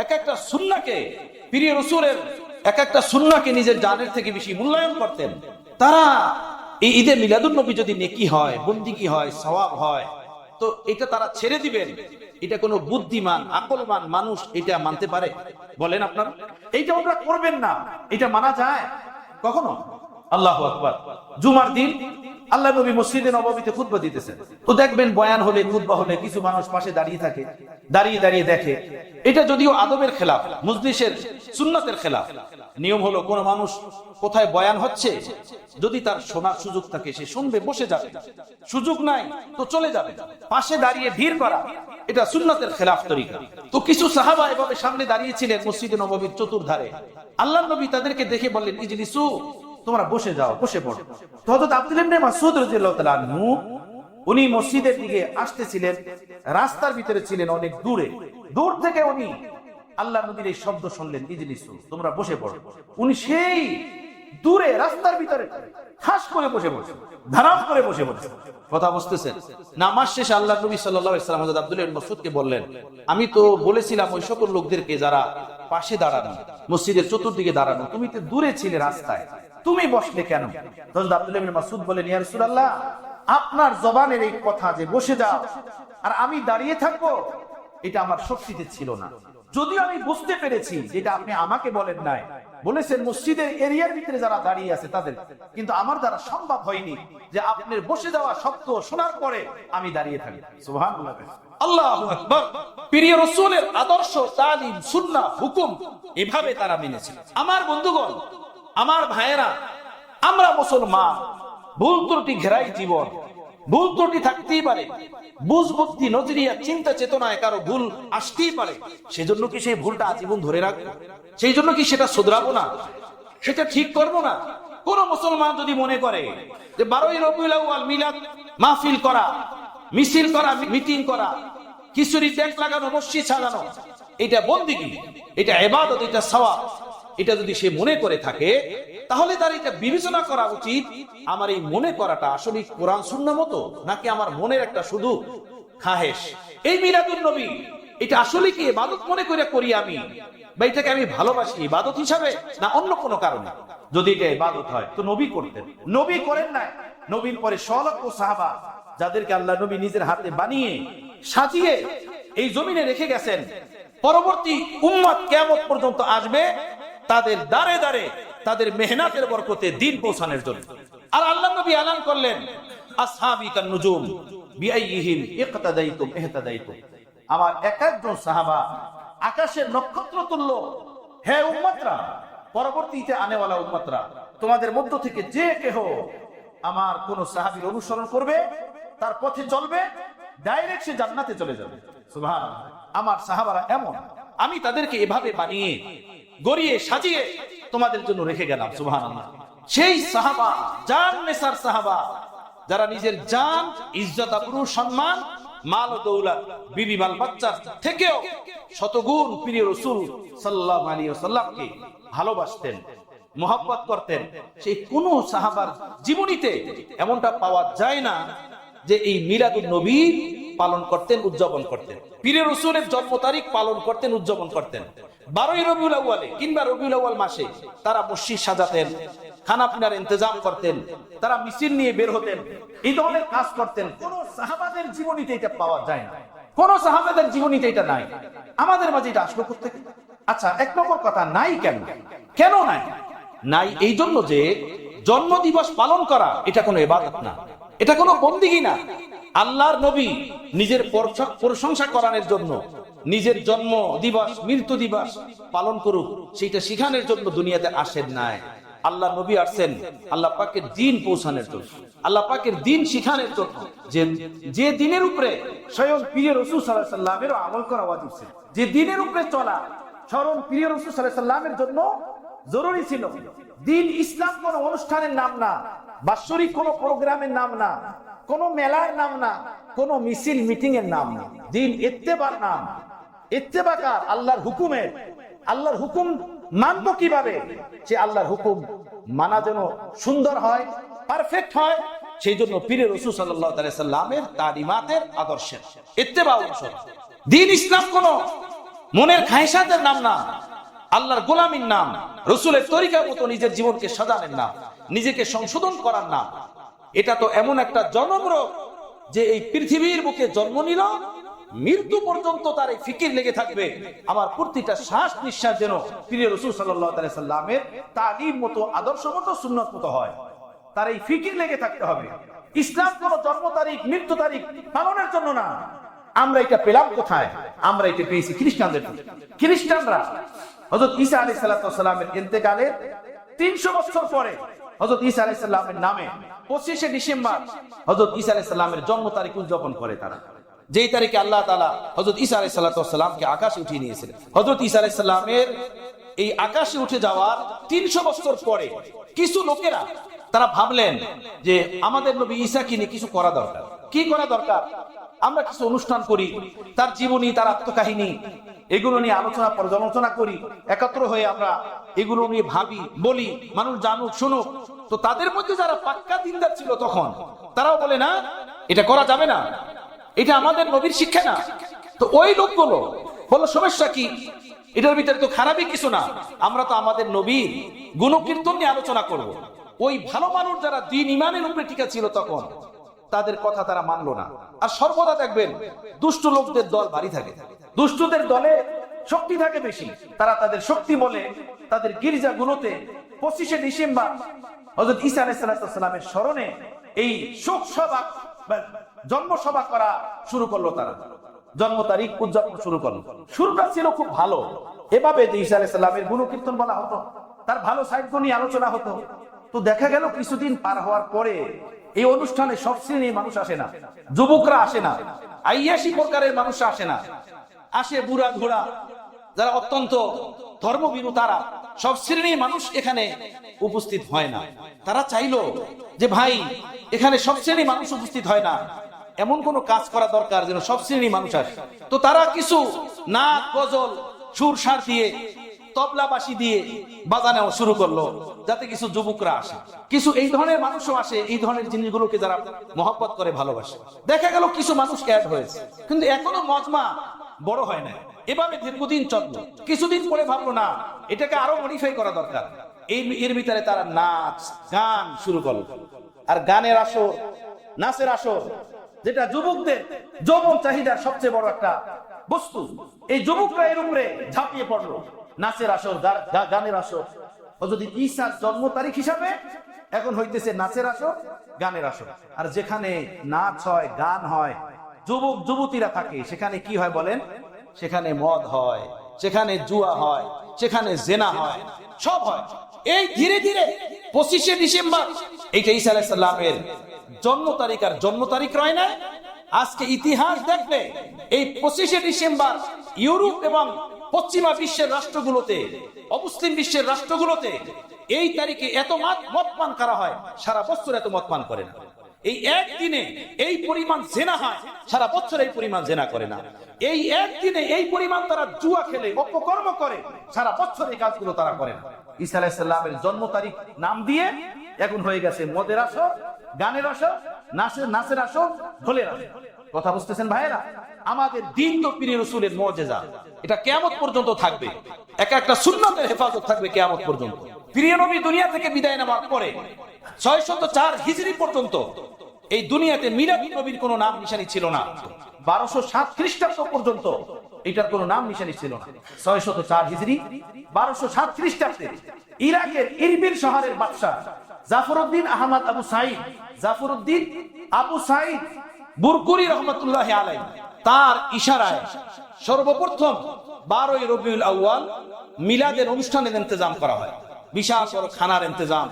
এক একটা সুন্নাহকে, প্রিয় রাসূলের এক একটা সুন্নাহকে নিজের জানের থেকে বেশি মূল্যায়ন করতেন। তারা এই ঈদে মিলাদুন নবী যদি নেকি হয়, বন্দিগি হয়, সওয়াব হয়, তো এটা তারা ছেড়ে দিবেন? এটা কোনো বুদ্ধিমান, আকলমান মানুষ এটা মানতে পারে? বলেন আপনারা। এইটা ওরা করবেন না, এটা মানা যায় কখনো? আল্লাহু আকবার। জুমার দিন আল্লাহ নবী মসজিদে নববীতে খুতবা দিতেছেন, তো দেখবেন বয়ান হলে, খুতবা হলে কিছু মানুষ পাশে দাঁড়িয়ে থাকে, দাঁড়িয়ে দাঁড়িয়ে দেখে। এটা যদিও আদবের খেলাফ, মজলিসের সুন্নাতের খেলাফ। নিয়ম হলো কোন মানুষ কোথায় বয়ান হচ্ছে, যদি তার শোনার সুযোগ থাকে সে শুনবে, বসে যাবে, সুযোগ নাই তো চলে যাবে। পাশে দাঁড়িয়ে ভিড় করা এটা সুন্নাতের খেলাফ তরিকা। তো কিছু সাহাবা এভাবে সামনে দাঁড়িয়েছিলেন মসজিদে নববীর চতুর্ধারে। আল্লাহর নবী তাদেরকে দেখে বললেন, ইজলিসু, তোমরা বসে যাও, বসে পড়ো। তো হযরত আব্দুল্লাহ ইবনে মাসউদ রাদিয়াল্লাহু তাআলা আনহু উনি মসজিদের দিকে আসতেছিলেন, রাস্তার ভিতরে ছিলেন অনেক দূরে। দূর থেকে উনি আল্লাহ নবীর এই শব্দ শুনলেন, ইজলিসু, তোমরা বসে পড়ো। উনি সেই দূরে রাস্তার ভিতরে ঠাস করে বসে পড়ছে, ধারাম করে বসে পড়ছে। কথা বুঝতেছেন? নামাজ শেষে আল্লাহ নবী সাল্লাল্লাহু আলাইহি ওয়াসাল্লাম হযরত আব্দুল্লাহ ইবনে মাসউদকে বললেন, আমি তো বলেছিলাম ওই সকল লোকদেরকে যারা পাশে দাঁড়ানো, মসজিদের চতুর্দিকে দাঁড়ানো, তুমি তো দূরে ছিলে রাস্তায়, তুমি বসলে কেন? হযরত আব্দুল্লাহ ইবনে মাসউদ বলেন, ইয়া রাসূলুল্লাহ, আপনার জবানের এই কথা যে বসে যাও আর আমি দাঁড়িয়ে থাকবো, এটা আমার শক্তিতে ছিল না। যদিও আমি বুঝতে পেরেছি যেটা আপনি আমাকে বলেন নাই, বলেছেন মসজিদের এরিয়ার ভিতরে যারা দাঁড়িয়ে আছে তাদের, কিন্তু আমার দ্বারা সম্ভব হয়নি যে আপনার বসে যাওয়া শব্দ শোনার পরে আমি দাঁড়িয়ে থাকি। সুবহানাল্লাহ, আল্লাহু আকবার। প্রিয় রাসূলের আদর্শ, তালিম, সুন্নাহ, হুকুম এভাবে তারা মেনেছে। আমার বন্ধুগণ, আমার ভাইয়েরা, আমরা মুসলমান, ভুল ত্রুটি ঘেরাই জীবন, ভুল ত্রুটি থাকতেই পারে, বুঝ বুদ্ধি, নজরিয়া, চিন্তা চেতনায় কারো ভুল আসতেই পারে। সেজন্য কি সেই ভুলটা আজীবন ধরে রাখবো? সেই জন্য কি সেটা শুধরাবো না, সেটা ঠিক করবো না? কোন মুসলমান যদি মনে করে যে 12ই রবিউল আউয়াল মিলাদ মাহফিল করা, মিছিল করা, মিটিং করা, খিচুড়ি ট্যাঙ্ক লাগানো, মসজিদ সাজানো, এটা বন্দেগী, এটা ইবাদত, এটা সওয়াব, এটা যদি সে মনে করে থাকে, তাহলে তার এটা বিবেচনা করা উচিত, আমার এই মনে করাটা আসলে কোরআন সুন্নাহ মতো, নাকি আমার মনের একটা শুধু খাহেশ। এই মিলাদুন নবী এটা আসলে কি ইবাদত মনে করে করি আমি, বা এটাকে আমি ভালোবাসি ইবাদত হিসাবে, না অন্য কোনো কারণে? যদি এটা ইবাদত হয় তো নবী করতেন, নবী করেন না। নবীর পরে লক্ষ সাহাবা, যাদেরকে আল্লাহ নবী নিজের হাতে বানিয়ে সাজিয়ে এই জমিনে রেখে গেছেন, পরবর্তী উম্মত কিয়ামত পর্যন্ত আসবে তাদের দাঁড়ে দাঁড়ে তাদের মেহনতের বরকতে দিন পৌঁছানোর জন্য। আর আল্লাহ নবী এলান করলেন, আসহাবি কান নুজুম বিআইহিম ইকতাদাইতুম ইহতাদাইতুম, আমার এক একজন সাহাবা আকাশের নক্ষত্র তুল্য। হে উম্মতরা, পরবর্তীতে আনেওয়ালা উম্মতরা, তোমাদের মধ্য থেকে যে কেহ আমার কোন সাহাবীর অনুসরণ করবে, তার পথে চলবে, ডাইরেক্ট সে জান্নাতে চলে যাবে। সুবহানাল্লাহ। আমার সাহাবারা এমন, আমি তাদেরকে এভাবে বানিয়ে গড়িয়ে সাজিয়ে তোমাদের জন্য রেখে গেলাম। সুবহানাল্লাহ। সেই সাহাবা, জান নেসার সাহাবা, যারা নিজের জান, ইজ্জত, আবরু, সম্মান, মাল ও দৌলত, বিবি বাল বাচ্চার থেকেও শতগুণ প্রিয় রাসূল সাল্লাল্লাহু আলাইহি ওয়াসাল্লামকে ভালোবাসতেন, মহব্বত করতেন। সেই কোন সাহাবার জীবনীতে এমনটা পাওয়া যায় না যে এই মিলাদুন নবী পালন করতেন, উদযাপন করতেন, প্রিয় রাসূলের জন্ম তারিখ পালন করতেন, উদযাপন করতেন। 12ই রবিউল আউয়ালে কিংবা রবিউল আউয়াল মাসে তারা মসজিদ সাজাতেন, খানা পিনার ইন্তজাম করতেন, তারা মিছিল নিয়ে বের হতেন, এই ধরনের কাজ করতেন। কোন সাহাবাদের জীবনীতে এটা পাওয়া যায় না, কোন সাহাবাদের জীবনীতে এটা নাই। আমাদের মাঝে এটা আসলো কোত্থেকে? আচ্ছা, এক নম্বর কথা, নাই কেন? কেন নাই? নাই এই জন্য যে জন্ম দিবস পালন করা এটা কোনো ইবাদত না, এটা কোনো বন্দেগী না। আল্লাহর নবী নিজের প্রশংসা করানোর জন্য নিজের জন্ম দিবস, মৃত্যু দিবস পালন করুক, সেটা শিখানোর জন্য দুনিয়াতে আসেন নাই। আল্লাহ নবী আসছেন আল্লাহ পাকের দিন পৌঁছানোর জন্য, আল্লাহ পাকের দিন শিখানোর জন্য। যে দিনের উপরে স্বয়ং প্রিয় রাসূল সাল্লাল্লাহু আলাইহি ওয়াসাল্লামের আমল করা ওয়াজিব ছিল, যে দিনের উপরে চলা স্মরণ প্রিয় রাসূল সাল্লাল্লাহু আলাইহি ওয়াসাল্লামের জন্য জরুরি ছিল। দিন ইসলাম কোন অনুষ্ঠানের নাম না, বাৎসরিক কোন প্রোগ্রামের নাম না, কোন মেলার নাম না, কোন মিছিল মিটিং এর নাম না। দিন ইত্তেবার নাম, ইত্তেবাকার আল্লাহর হুকুমের। আল্লাহর হুকুম মানবো কিভাবে? যে আল্লাহর হুকুম মানা যেন সুন্দর হয়, পারফেক্ট হয়, সেই জন্য প্রিয় রাসূল সাল্লাল্লাহু আলাইহি ওয়াসাল্লামের তালিমাতের আদর্শের ইত্তেবা অনুসরণ। দিন ইসলাম কোন মনের খায়সাতের নাম না, আল্লাহর গোলামীর নাম, রাসূলের তরিকা মতো নিজের জীবনকে সাজানোর নাম, নিজেকে সংশোধন করার নাম। এটা তো এমন একটা জনমরোগ যে এই পৃথিবীর বুকে জন্ম নিল, মৃত্যু পর্যন্ত তার এই ফিকির লেগে থাকবে, আমার প্রতিটা শ্বাস নিঃশ্বাস যেন প্রিয় রাসূল সাল্লাল্লাহু আলাইহি ওয়াসাল্লামের তালিম মতো, আদর্শ মতো, সুন্নাত মতো হয়। তার এই ফিকির লেগে থাকতে হবে। ইসলাম কোন জন্ম তারিখ, মৃত্যু তারিখ পালনের জন্য না। আমরা এটা পেলাম কোথায়? আমরা এটা পেয়েছি খ্রিস্টানদের। খ্রিস্টানরা হযরত ঈসা আলাইহিস সালামের ইন্তেকালের 300 বছর পরে হযরত ঈসা আলাইহিস সালামের নামে 25শে ডিসেম্বর হযরত ঈসা আলাইহিস সালামের জন্ম তারিখ উদযাপন করে তারা, যেই তারিখে আল্লাহ তাআলা হযরত ঈসা আলাইহিস সালামকে আকাশে উঠিয়ে নিয়েছিলেন। হযরত ঈসা আলাইহিস সালামের এই আকাশে উঠে যাওয়ার 300 বছর পরে কিছু লোকেরা তারা ভাবলেন যে আমাদের নবী ঈসাকে নিয়ে কিছু করা দরকার। কি করা দরকার? আমরা কিছু অনুষ্ঠান করি, তার জীবনী, তার আত্মকাহিনী, এগুলো নিয়ে আলোচনা পর্যালোচনা করি, একত্র হয়ে আমরা এগুলো নিয়ে ভাবি, বলি, মানুষ জানুক, শুনুক। তো তাদের মধ্যে যারা পাক্কা দিনদার ছিল তখন, তারাও বলে না, এটা করা যাবে না, এটা আমাদের নবীর শিক্ষা না। তো ওই লোকগুলো বলো সমস্যা কি, এটার ভিতরে তো খারাপই কিছু না, আমরা তো আমাদের নবীর গুণকীর্তন নিয়ে আলোচনা করব। ওই ভালো মানুষ যারা দিন ইমানের উপরে টিকা ছিল তখন, তাদের কথা তারা মানলো না। আর সর্বদা দেখবেন দুষ্ট লোকদের দল ভারী থাকে, দুষ্টদের দলে শক্তি থাকে বেশি। তারা তাদের শক্তি বলে তাদের গির্জাগুলোতে 25শে ডিসেম্বর হযরত ঈসা আলাইহিস সালামের স্মরণে এই শোক সভা, জন্ম সভা করা শুরু করলো। তারা জন্ম তারিখ উদযাপন শুরু করলো। শুরুটা ছিল খুব ভালো, এভাবে যে ঈসা আলাইহিস সালামের গুণকীর্তন বলা হতো, তার ভালো সাহিত্য নিয়ে আলোচনা হতো। তো দেখা গেল কিছুদিন পার হওয়ার পরে এই অনুষ্ঠানে সব শ্রেণীর মানুষ আসে না, যুবকরা আসে না, আইয়াসী প্রকারের মানুষ আসে না, আসে বুড়া ঘোড়া, যারা অত্যন্ত ধর্মভীরু, তারা সব শ্রেণীর মানুষ এখানে উপস্থিত হয় না। তারা চাইলো যে ভাই, এখানে সব শ্রেণীর মানুষ উপস্থিত হয় না, এমন কোন কাজ করা দরকার যেন সব শ্রেণীর মানুষ আসে। তো তারা কিছু নাচ, গজল, সুর সার দিয়ে, তবলা বাঁশি দিয়ে বাজানো শুরু করলো, যাতে কিছু যুবকরা আসে, কিছু এই ধরনের মানুষও আসে, এই ধরনের জিনিসগুলোকে যারা মহব্বত করে, ভালোবাসে। দেখা গেল কিছু মানুষ অ্যাড হয়েছে, কিন্তু এখনো মজমা বড় হয় না। এভাবে দীর্ঘদিন চললো। কিছুদিন পরে ভাবলো না, এটাকে আরো মডিফাই করা দরকার। এর ভিতরে তারা নাচ গান শুরু করলো। আর গানের আসর, নাচের আসর, যেটা যুবকদের যৌবন চাহিদার সবচেয়ে বড় একটা বস্তু, এই যুবকরা এর উপরে ঝাঁপিয়ে পড়লো। নাচের আসর, গানের আসর। যদি ঈসার জন্ম তারিখ হিসাবে এখন হইতেছে নাচের আসর, গানের আসর। আর যেখানে নাচ হয়, গান হয়, যুবক যুবতীরা থাকে, সেখানে কি হয় বলেন? সেখানে মদ হয়, সেখানে জুয়া হয়, সেখানে জেনা হয়, সব হয়। এই ধীরে ধীরে 25শে ডিসেম্বর এইটা ঈসা আলাইহিস সালামের জন্ম তারিখ, আর জন্ম তারিখ রয় না। আজকে ইতিহাস দেখলে এই 25শে ডিসেম্বর ইউরোপ এবং পশ্চিমা বিশ্বের রাষ্ট্রগুলোতে, অমুসলিম বিশ্বের রাষ্ট্রগুলোতে এই তারিখে এত মদ পান করা হয়, সারা বছর এত মদ পান করে না। এই একদিনে এই পরিমাণ জেনা হয়, সারা বছর এই পরিমাণ জেনা করে না। এই একদিনে এই পরিমাণ তারা জুয়া খেলে, অপকর্ম করে, সারা বছর এই কাজগুলো তারা করে না। ঈসা আলাইহিস সালামের জন্ম তারিখ নাম দিয়ে এখন হয়ে গেছে মদের আসর, গানের আসর, নাচের আসর, ঢোলের আসর। কথা বুঝতেছেন ভাইয়েরা? আমাদের দিন তো প্রিয় রাসূলের মুজিজা, এটা কিয়ামত পর্যন্ত থাকবে। একটা সুন্নতের হেফাজত থাকবে কিয়ামত পর্যন্ত। প্রিয় নবী দুনিয়া থেকে বিদায় নেওয়ার পরে 604 হিজরি পর্যন্ত এই দুনিয়াতে মিলাদ নবীর কোনো নাম নিশানি ছিল না। 1207 খ্রিস্টাব্দ পর্যন্ত এটার কোনো নাম নিশানি ছিল না। 604 হিজরি 1207 খ্রিস্টাব্দে ইরাকের ইরবিল শহরের বাদশা জাফরউদ্দিন আহমদ জাফরউদ্দিন আবু সাঈদ বুরকুরি রহমতুল্লাহ আলাইহি, তার ইশারায় সর্বপ্রথম 12ই রবিউল আউয়াল মিলাদের অনুষ্ঠানের ইন্তজাম করা হয়। বিশাল বড় খানার ইন্তজাম,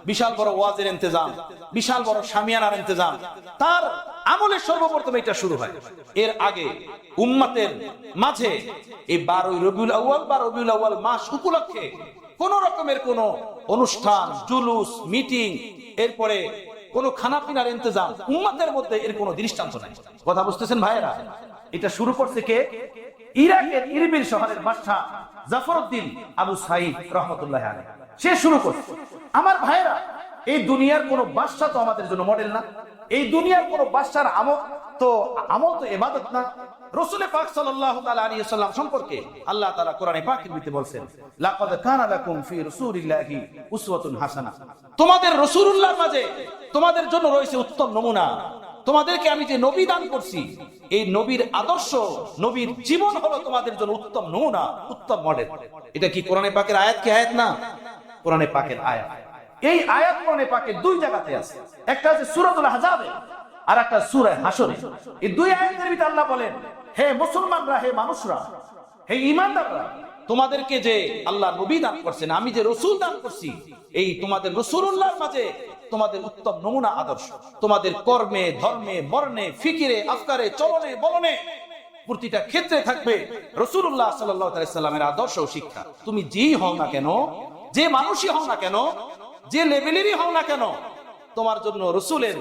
বিশাল বড় ওয়াজের ইন্তজাম, বিশাল বড় শামিয়ানার ইন্তজাম, তার আমলে সর্বপ্রথম এটা শুরু হয়। এর আগে উম্মতের মাঝে এই 12ই রবিউল আউয়াল বা রবিউল আউয়াল মাস উপলক্ষে কোন রকমের কোন অনুষ্ঠান, জুলুস, মিটিং, এরপরে কোন খানা পিনার ইন্তজাম উম্মতের মধ্যে এর কোন দৃষ্টান্ত নাই। কথা বুঝতেছেন ভাইয়েরা? এটা শুরু করছে কে? ইরাকের ইরবিল শহরের বাদশা জাফরউদ্দিন আবু সাঈদ রহমতুল্লাহ আলাইহি, সে শুরু করছে। আমার ভাইয়েরা, এই দুনিয়ার কোন বাদশা তো আমাদের জন্য মডেল না। এই দুনিয়ার কোন বাদশার আমল তো ইবাদত না। রাসূল পাক সাল্লাল্লাহু তাআলা আলাইহি ওয়াসাল্লাম সম্পর্কে আল্লাহ তাআলা কোরআনে পাকের ভিতরে বলেন, লাকাদ কানা লাকুম ফি রাসূলিল্লাহি উসওয়াতুন হাসানাহ। তোমাদের রাসূলুল্লাহর মাঝে তোমাদের জন্য রয়েছে উত্তম নমুনা। তোমাদেরকে আমি যে নবী দান করছি, এই নবীর আদর্শ, নবীর জীবন হলো তোমাদের জন্য উত্তম নমুনা, উত্তম মডেল। এটা কি কোরআনে পাকের আয়াত? কি আয়াত না? কোরআনে পাকের আয়াত। এই আয়াত কোরআনে পাকে দুই জায়গাতে আছে, একটা আছে সূরাতুল আহজাবে আর একটা সূরা হাশরে। এই দুই আয়াতের ভিতরে আল্লাহ বলেন, হে মুসলমানরা, হে মানুষরা, হে ঈমানদাররা, তোমাদেরকে যে আল্লাহ নবী দান করছেন, আমি যে রসুল দান করছি, এই তোমাদের রাসূলুল্লাহর মাঝে তোমাদের উত্তম নমুনা আদর্শ, তোমাদের কর্মে, ধর্মে, বর্ণে, ফিকিরে, আফকারে, চলনে, বলনে, প্রতিটা ক্ষেত্রে থাকবে রাসূলুল্লাহ সাল্লাল্লাহু আলাইহি সাল্লামের আদর্শ ও শিক্ষা। তুমি যেই হও না কেন, যে মানুষই হও না কেন, যে লেভেলেরই হও না কেন, তোমার জন্য রাসূলের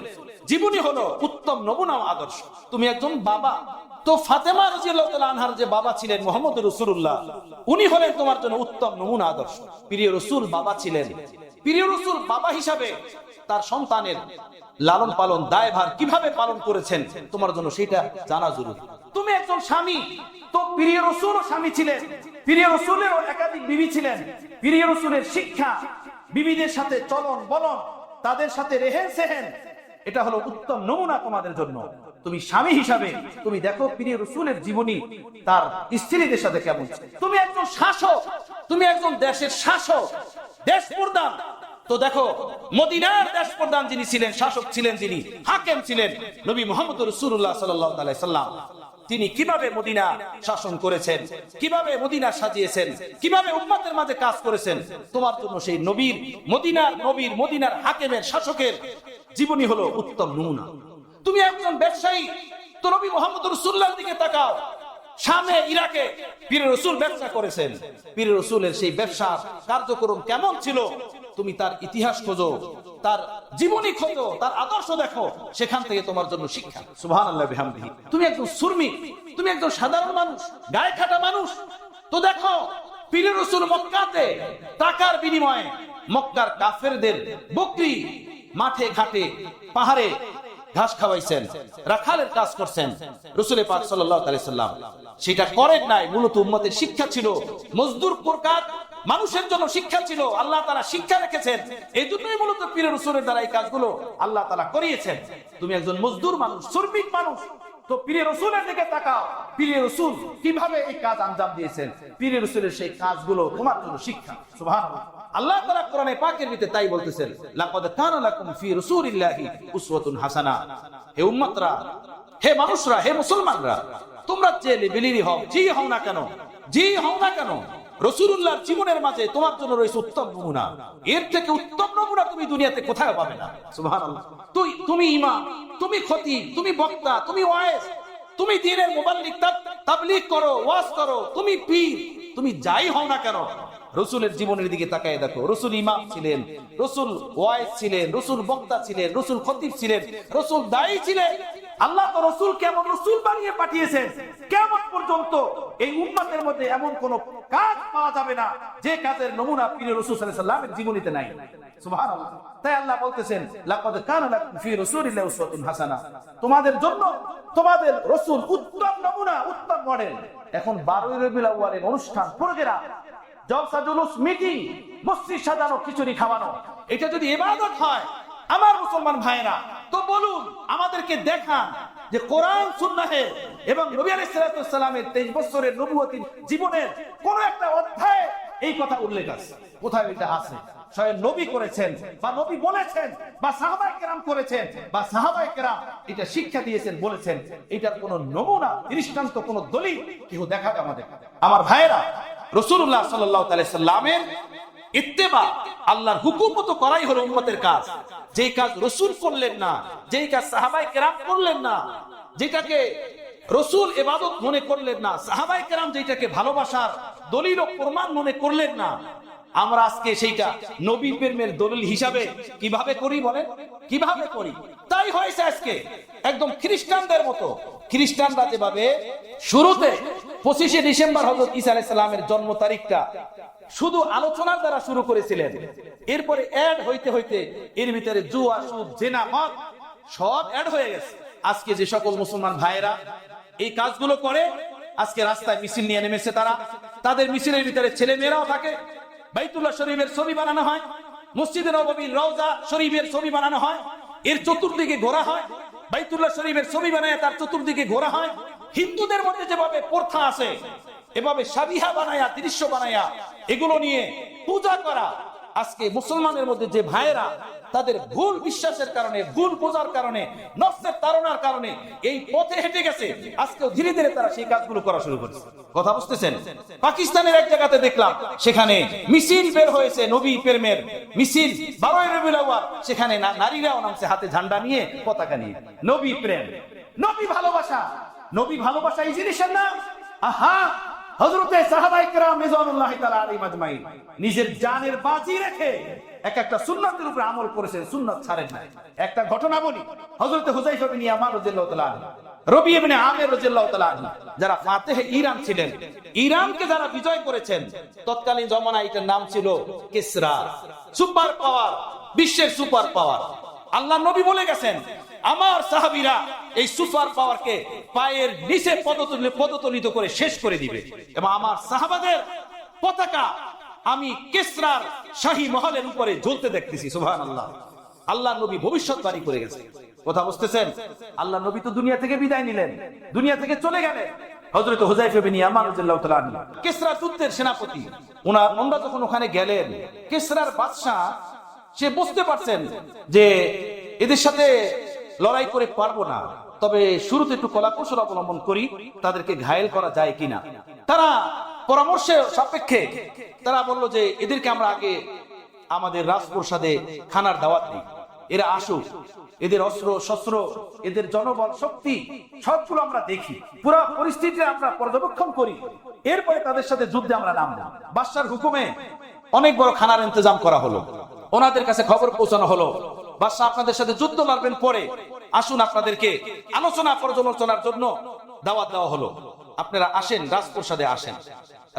জীবনী হলো উত্তম নমুনা ও আদর্শ। তুমি একজন বাবা, তো ফাতেমা রাদিয়াল্লাহু তাআলা আনহার যে বাবা ছিলেন মুহাম্মদ রাসূলুল্লাহ, উনি হলেন তোমার জন্য উত্তম নমুনা আদর্শ। প্রিয় রাসূল বাবা ছিলেন, প্রিয় রাসূল বাবা হিসাবে তার সন্তানের লালন পালন দায়ভার কিভাবে পালন করেছেন তোমার জন্য সেটা জানা জরুরি। তুমি একজন স্বামী, তো প্রিয় রাসূলও স্বামী ছিলেন, প্রিয় রাসূলেরও একাধিক বিবি ছিলেন। প্রিয় রাসূলের শিক্ষা, বিবিদের সাথে চলন বলন, তাদের সাথে রেহেন সেহেন, এটা হলো উত্তম নমুনা তোমাদের জন্য। তুমি স্বামী হিসাবে তুমি দেখো প্রিয় রাসূলের জীবনী তার স্ত্রীদের সাথে কেমন। তুমি একজন শাসক, তুমি একজন দেশের শাসক, দেশ প্রধান, তো দেখো মদিনার দেশ প্রধান যিনি ছিলেন, শাসক ছিলেন, যিনি হাকিম ছিলেন, নবী মুহাম্মদ রাসূলুল্লাহ সাল্লাল্লাহু আলাইহি সাল্লাম, তিনি কিভাবে মদিনা শাসন করেছেন, কিভাবে মদিনা সাজিয়েছেন, কিভাবে উম্মতের মাঝে কাজ করেছেন, তোমার জন্য সেই নবীর মদিনার হাকিমের শাসকের জীবনী হলো উত্তম নমুনা। তুমি একজন ব্যবসায়ী, তো নবী মুহাম্মদ রাসূলুল্লাহর দিকে তাকাও, শামে ইরাকে পীর রাসূল ব্যবসা করেছেন, পীর রাসূলের সেই ব্যবসার কার্যক্রম কেমন ছিল, তুমি তার ইতিহাস খোঁজো, তার জীবনী খোঁজো, তার আদর্শ দেখো, সেখান থেকে তোমার জন্য শিক্ষা। সুবহানাল্লাহ বিহামদিহি। তুমি একজন শ্রমিক, তুমি একজন সাধারণ মানুষ, গায়ে খাটা মানুষ, তো দেখো পীর রাসূল মক্কাতে টাকার বিনিময়ে মক্কার কাফেরদের বকরি মাঠে ঘাটে পাহাড়ে ঘাস খাওয়াইছেন, রাখালের কাজ করছেন রাসূল পাক সাল্লাল্লাহু আলাইহি সাল্লাম। সেটা করেন নাই, মূলত উম্মতের শিক্ষা ছিল, মজদুর প্রকার মানুষের জন্য শিক্ষা ছিল, আল্লাহ তাআলা শিক্ষা রেখেছেন, এই জন্যই মূলত পীর রাসূলের দ্বারা এই কাজগুলো আল্লাহ তাআলা করিয়েছেন। তুমি একজন মজদুর মানুষ, শ্রমিক মানুষ, তো পীর রাসূলের দিকে তাকাও, পীর রাসূল কিভাবে এই কাজ আঞ্জাম দিয়েছেন, পীর রাসূলের সেই কাজগুলো তোমার জন্য শিক্ষা। সুবহানাল্লাহ। আল্লাহ তাআলা কোরআনে পাকের ভিতরে তাই বলতেছেন, লাকাদ কানা লাকুম ফি রাসূলিল্লাহি উসওয়াতুন হাসানা। হে উম্মতরা, হে মানুষরা, হে মুসলমানরা, তোমরা যে লেভেলেরই হও, যেই হও না কেন, যেই হও না কেন, রাসূলুল্লাহর জীবনের মাঝে তোমার জন্য রয়েছে উত্তম নমুনা। এর থেকে উত্তম নমুনা তুমি দুনিয়াতে কোথাও পাবে না। সুবহানাল্লাহ। তুমি ইমাম, তুমি খতিব, তুমি বক্তা, তুমি ওয়াইজ, তুমি দ্বীনের মুবাল্লিগ, তাবলীগ করো, ওয়াজ করো, তুমি পীর, তুমি যাই হও না কেন, রাসূলের জীবনের দিকে তাকায় দেখো, রাসূল ইমাম ছিলেন, রাসূল ওয়াইজ ছিলেন, রাসূল বক্তা ছিলেন, রাসূল খতিব ছিলেন, রাসূল দায়ী ছিলেন। আল্লাহ তো রাসূল কেমন রাসূল বানিয়ে পাঠিয়েছেন, কিয়ামত পর্যন্ত এই উম্মতের মধ্যে এমন কোন কাজ পাওয়া যাবে না যে কাজের নমুনা পীর রাসূল সাল্লাল্লাহু আলাইহি ওয়াসাল্লামের জীবনীতে নাই। সুবহানাল্লাহ। তাই আল্লাহ বলতেছেন, লাকাদ কানা লাকুম ফি রাসূলিল্লাহি উসওয়াতুন হাসানা, তোমাদের জন্য তোমাদের রাসূল উত্তম নমুনা, উত্তম মডেল। এখন 12 রবিউল আউয়ালের অনুষ্ঠান, প্রোগ্রাম, জলসা জুলুস, মিটিং, মসজিদ সাজানো, খিচুড়ি খাওয়ানো, এটা যদি ইবাদত হয় আমার মুসলমান ভাইরা, তো বলুন আমাদেরকে দেখান যে কোরআন সুন্নাহে এবং নবী আলাইহিস সালাতু ওয়াস সালামের 23 বছরের নবুয়তি জীবনের কোন একটা অধ্যায়ে এই কথা উল্লেখ আছে, কোথায় এটা আছে? স্বয়ং নবী করেছেন, বা নবী বলেছেন, বা সাহাবায়ে কেরাম করেছেন, বা সাহাবায়ে কেরাম এটা শিক্ষা দিয়েছেন, বলেছেন, এটার কোন নমুনা, দৃষ্টান্ত, কোন দলিল কেউ দেখাবে আমাদের। আমার ভাইরা, রাসূলুল্লাহ সাল্লাল্লাহু আলাইহি সাল্লামের ইত্তেবা, আল্লাহর হুকুম মতো করাই হলো উম্মতের কাজ। যেই কাজ রাসূল করলেন না, যেই কাজ সাহাবায়ে কেরাম করলেন না, যেটাকে রাসূল ইবাদত মনে করলেন না, সাহাবায়ে কেরাম যেটাকে ভালোবাসার দলিল ও প্রমাণ মনে করলেন না, আমরা আজকে সেইটা নবী প্রেমের দলিল হিসাবে কিভাবে করি বলেন? কিভাবে করি? তাই হয়েছে আজকে একদম খ্রিস্টানদের মতো। খ্রিস্টানরা যেভাবে শুরুতে 25শে ডিসেম্বর হযরত ঈসা আলাইহিস সালামের জন্ম তারিখটা শুধু আলোচনার দ্বারা শুরু করেছিলেন, এরপরে অ্যাড হইতে হইতে এর ভিতরে জুয়া, সুদ, জিনা, মদ সব অ্যাড হয়ে গেছে। আজকে যে সকল মুসলমান ভাইয়েরা এই কাজগুলো করে, আজকে রাস্তায় মিছিল নিয়ে নেমেছে তারা, তাদের মিছিলের ভিতরে ছেলে মেয়েরাও থাকে, বাইতুল্লাহ শরীফের ছবি বানানো হয়, মসজিদে নববীর রওজা শরীফের ছবি বানানো হয়, এর চতুর্দিকে ঘোরা হয়, বাইতুল্লাহ শরীফের ছবি বানায় তার চতুর্দিকে ঘোরা হয়। হিন্দুদের মধ্যে যেভাবে প্রথা আছে, এভাবে সাবিহা বানায়া, দৃশ্য বানায়া, এগুলো নিয়ে পূজা করা, আজকে মুসলমানের মধ্যে যে ভাইয়েরা তাদের ভুল বিশ্বাসের কারণে, ভুল বোঝার কারণে, নফসের তাড়নার কারণে এই পথে হেঁটে গেছে, আজকেও ধীরে ধীরে তারা সেই কাজগুলো করা শুরু করেছে। কথা বুঝতেছেন? পাকিস্তানের এক জায়গাতে দেখলাম সেখানে মিছিল বের হয়েছে, নবী প্রেমের মিছিল, 12 রবিউল আউয়াল, সেখানে নারীরাও নামছে হাতে ঝান্ডা নিয়ে, পতাকা নিয়ে। নবী প্রেম, নবী ভালোবাসা, নবী ভালোবাসা এই জিনিসের নাম। আহা, হযরতে সাহাবায়ে কেরাম রিজওয়ানুল্লাহি তাআলা আলাইহিম আজমাইন নিজের জানের বাজি রেখে এক একটা সুন্নাতের উপরে আমল করেছেন, সুন্নাত ছাড়েন নাই। একটা ঘটনা বলি, হযরতে হুযায়ফা বিন ইয়ামান রাদিয়াল্লাহু তাআলা আনহু, রবি ইবনে আমির রাদিয়াল্লাহু তাআলা আনহু, যারা ফাতেহে ইরান ছিলেন, ইরানকে যারা বিজয় করেছেন, তৎকালীন জমানায় এটার নাম ছিল কিসরা, সুপার পাওয়ার, বিশ্বের সুপার পাওয়ার। আল্লাহ নবী বলে গেছেন, আমার সাহাবীরা এই সুপার পাওয়ারকে পায়ের নিচে পদতলিত করে শেষ করে দিবে, এবং আমার সাহাবাদের পতাকা আমি কিসরার শাহী মহলের উপরে ঝুলতে দেখতেছি। সুবহানাল্লাহ। আল্লাহ নবী ভবিষ্যৎবাণী করে গেছে। কথা বুঝতেছেন? আল্লাহ নবী তো দুনিয়া থেকে বিদায় নিলেন, দুনিয়া থেকে চলে গেলেন। হযরত হুযায়ফা বিন ইয়ামান রাদিয়াল্লাহু তাআলা আনহু কিসরা যুদ্ধের সেনাপতি, ওনারা যখন ওখানে গেলেন, কিসরার বাদশা সে বুঝতে পারছেন যে এদের সাথে লড়াই করে পারবো না, তবে শুরুতে একটু কলাকৌশল অবলম্বন করি, তাদেরকে ঘায়েল করা যায় কিনা। তারা পরামর্শের সাপেক্ষে তারা বললো যে এদেরকে আমরা আগে আমাদের রাজপ্রাসাদে খানার দাওয়াত দিই, এরা আসুক, এদের অস্ত্র শস্ত্র, এদের জনবল শক্তি সবগুলো আমরা দেখি, পুরো পরিস্থিতি আমরা পর্যবেক্ষণ করি, এরপরে তাদের সাথে যুদ্ধে আমরা নামবো। বাদশার হুকুমে অনেক বড় খানার ইন্তজাম করা হলো, ওনাদের কাছে খবর পৌঁছানো হলো, বাদশা আপনাদের সাথে যুদ্ধ লড়বেন, পরে আসুন আপনাদেরকে আলোচনা পর্যালোচনার জন্য দাওয়াত দেওয়া হলো, আপনারা আসেন, রাজপ্রাসাদে আসেন।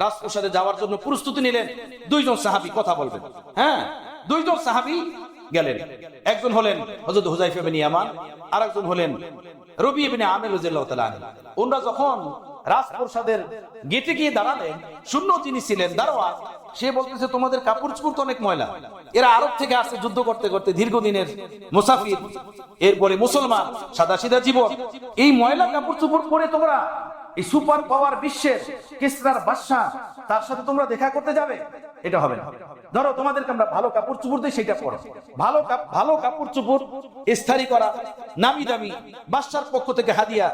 রাজপ্রাসাদে যাওয়ার জন্য প্রস্তুতি নিলেন। 2 জন সাহাবী কথা বলবেন, হ্যাঁ, 2 জন সাহাবী গেলেন। একজন হলেন হযরত হুযায়ফা বিন ইয়ামান, আরেকজন হলেন রবি ইবনে আমির রাদিয়াল্লাহু তাআলা আনহু। ওনারা যখন রাজপ্রাসাদের গেটে গিয়ে দাঁড়ালেন, শূন্য যিনি ছিলেন দারোয়ান, সে বলতেছে তোমাদের কাপড় চোপড় তো অনেক ময়লা, এরা আরব থেকে আসছে যুদ্ধ করতে করতে, দীর্ঘদিনের মুসাফির, এরপরে মুসলমান, সাদাসিধা জীবন, এই ময়লা কাপড় চোপড় পরে তোমরা এই সুপার পাওয়ার বিশ্বের কিসরার বাদশা, তার সাথে তোমরা দেখা করতে যাবে? এটা হবে না। ধরো তোমাদেরকে আমরা ভালো কাপড় চোপড় দিই, সেটা পরো। ভালো কাপড় চোপড় ইস্তারি করা, নামি দামি বাদশার পক্ষ থেকে হাদিয়া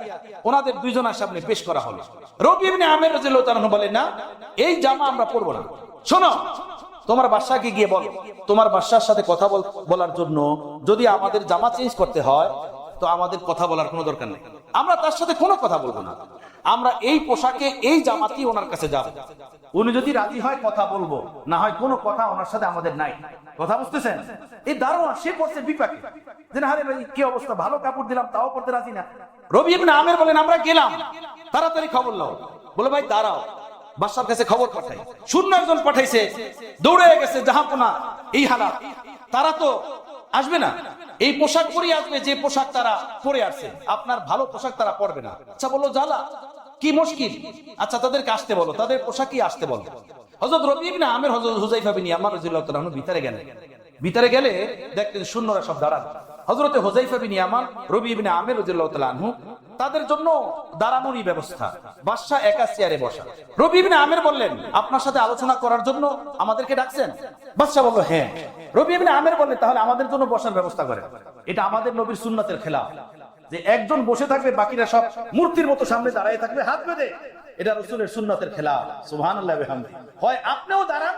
ওনাদের 2 জনের সামনে পেশ করা হলো। রবি ইবনে আমির রাদিয়াল্লাহু তাআলা বলেন, না, এই জামা আমরা পরবো না। শোনো, তোমার বাদশাকে গিয়ে বলো, তোমার বাদশার সাথে কথা বলার জন্য যদি আমাদের জামা চেঞ্জ করতে হয়, তো আমাদের কথা বলার কোনো দরকার নেই, আমরা তার সাথে কোনো কথা বলবো না, আমরা এই পোশাকে এই জামাতেই ওনার কাছে যাব, উনি যদি রাজি হয় কথা বলবো, না হয় কোনো কথা ওনার সাথে আমাদের নাই। কথা বুঝতেছেন? এই দারোয়ান সে পড়ছে বিপাকে, যে না, আরে ভাই কি অবস্থা, ভালো কাপড় দিলাম তাও পড়তে রাজি না। রবি ইবনে আমির বলেন, আমরা গেলাম, তাড়াতাড়ি খবর নাও। বলে ভাই দাঁড়াও, বাদশার কাছে খবর পাঠাই। 0 জন পাঠাইছে, দৌড়ে গেছে, জাহাপনা এই হালাত, তারা তো আসবে না, এই পোশাক পরে আসবে যে পোশাক তারা পরে আসছে, আপনার ভালো পোশাক তারা পরবে না। আচ্ছা বললো জ্বালা, কি মুশকিল, আচ্ছা তাদেরকে আসতে বলো, তাদের পোশাকই আসতে বলো। হযরত রবি ইবনে আমির হযরত হুযায়ফা বিন ইয়ামান রাদিয়াল্লাহু তাআলা ভিতরে গেলেন। ভিতরে গেলে দেখলেন শূন্যরা সব দাঁড়ানো। হযরত হুযায়ফা বিন ইয়ামান, রবি ইবনে আমির রাদিয়াল্লাহু তাআলা আনহু, তাদের জন্য দাঁড়ানোরই ব্যবস্থা, বাদশা একা চেয়ারে বসা। রবি ইবনে আমির বললেন, আপনার সাথে আলোচনা করার জন্য আমাদেরকে ডাকছেন? বাদশা বলল, হ্যাঁ। রবি ইবনে আমির বললেন, তাহলে আমাদের জন্য বসার ব্যবস্থা করেন। এটা আমাদের নবীর সুন্নাতের খেলাফ, যে একজন বসে থাকবে, বাকিরা সব মূর্তির মতো সামনে দাঁড়িয়ে থাকবে হাত বেঁধে। এটা রাসূলের সুন্নাতের খেলাফ। সুবহানাল্লাহ ওয়া বিহামদিহি। হয় আপনিও দাঁড়ান,